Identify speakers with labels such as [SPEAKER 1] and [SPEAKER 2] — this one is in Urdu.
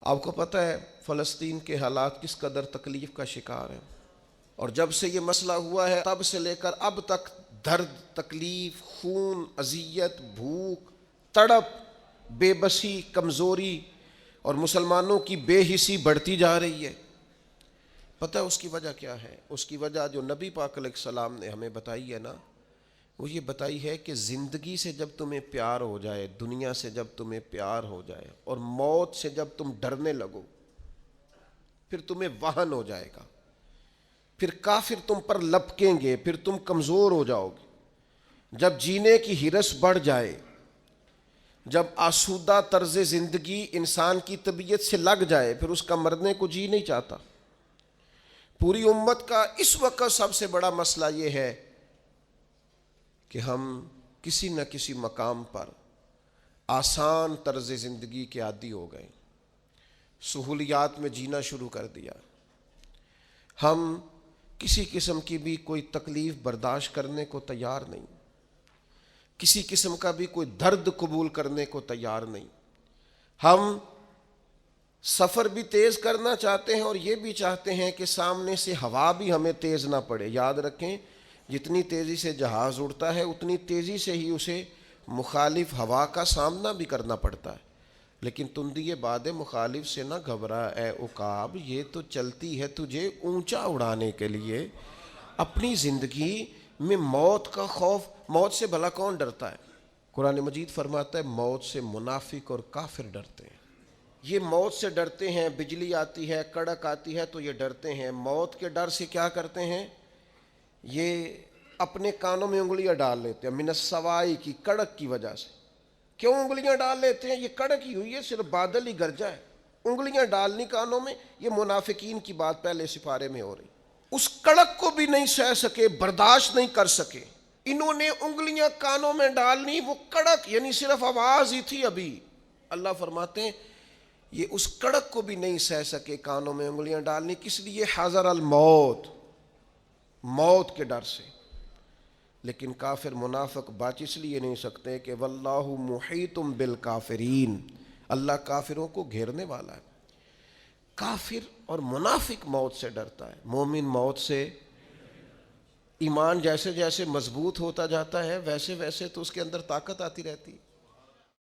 [SPEAKER 1] آپ کو پتہ ہے فلسطین کے حالات کس قدر تکلیف کا شکار ہیں، اور جب سے یہ مسئلہ ہوا ہے تب سے لے کر اب تک درد، تکلیف، خون، اذیت، بھوک، تڑپ، بے بسی، کمزوری اور مسلمانوں کی بے حسی بڑھتی جا رہی ہے۔ پتہ ہے اس کی وجہ کیا ہے؟ اس کی وجہ جو نبی پاک علیہ السلام نے ہمیں بتائی ہے نا، وہ یہ بتائی ہے کہ زندگی سے جب تمہیں پیار ہو جائے، دنیا سے جب تمہیں پیار ہو جائے اور موت سے جب تم ڈرنے لگو، پھر تمہیں وہن ہو جائے گا، پھر کافر تم پر لپکیں گے، پھر تم کمزور ہو جاؤ گے۔ جب جینے کی ہرس بڑھ جائے، جب آسودہ طرز زندگی انسان کی طبیعت سے لگ جائے، پھر اس کا مرنے کو جی نہیں چاہتا۔ پوری امت کا اس وقت سب سے بڑا مسئلہ یہ ہے کہ ہم کسی نہ کسی مقام پر آسان طرز زندگی کے عادی ہو گئے، سہولیات میں جینا شروع کر دیا۔ ہم کسی قسم کی بھی کوئی تکلیف برداشت کرنے کو تیار نہیں، کسی قسم کا بھی کوئی درد قبول کرنے کو تیار نہیں۔ ہم سفر بھی تیز کرنا چاہتے ہیں اور یہ بھی چاہتے ہیں کہ سامنے سے ہوا بھی ہمیں تیز نہ پڑے۔ یاد رکھیں، جتنی تیزی سے جہاز اڑتا ہے اتنی تیزی سے ہی اسے مخالف ہوا کا سامنا بھی کرنا پڑتا ہے۔ لیکن تندی باد مخالف سے نہ گھبرا اے عقاب، یہ تو چلتی ہے تجھے اونچا اڑانے کے لیے۔ اپنی زندگی میں موت کا خوف، موت سے بھلا کون ڈرتا ہے؟ قرآن مجید فرماتا ہے موت سے منافق اور کافر ڈرتے ہیں۔ یہ موت سے ڈرتے ہیں، بجلی آتی ہے، کڑک آتی ہے تو یہ ڈرتے ہیں۔ موت کے ڈر سے کیا کرتے ہیں؟ یہ اپنے کانوں میں انگلیاں ڈال لیتے ہیں، من السوائی کی، کڑک کی وجہ سے۔ کیوں انگلیاں ڈال لیتے ہیں؟ یہ کڑک ہی ہوئی ہے، صرف بادل ہی گرجا ہے، انگلیاں ڈالنی کانوں میں۔ یہ منافقین کی بات پہلے سپارے میں ہو رہی۔ اس کڑک کو بھی نہیں سہ سکے، برداشت نہیں کر سکے، انہوں نے انگلیاں کانوں میں ڈالنی، وہ کڑک یعنی صرف آواز ہی تھی ابھی۔ اللہ فرماتے ہیں یہ اس کڑک کو بھی نہیں سہ سکے کانوں میں انگلیاں ڈالنی، کس لیے؟ حذر الموت، موت کے ڈر سے۔ لیکن کافر منافق بچ اس لیے نہیں سکتے کہ واللہ محیط بالکافرین، اللہ کافروں کو گھیرنے والا ہے۔ کافر اور منافق موت سے ڈرتا ہے، مومن موت سے۔ ایمان جیسے جیسے مضبوط ہوتا جاتا ہے ویسے ویسے تو اس کے اندر طاقت آتی رہتی ہے۔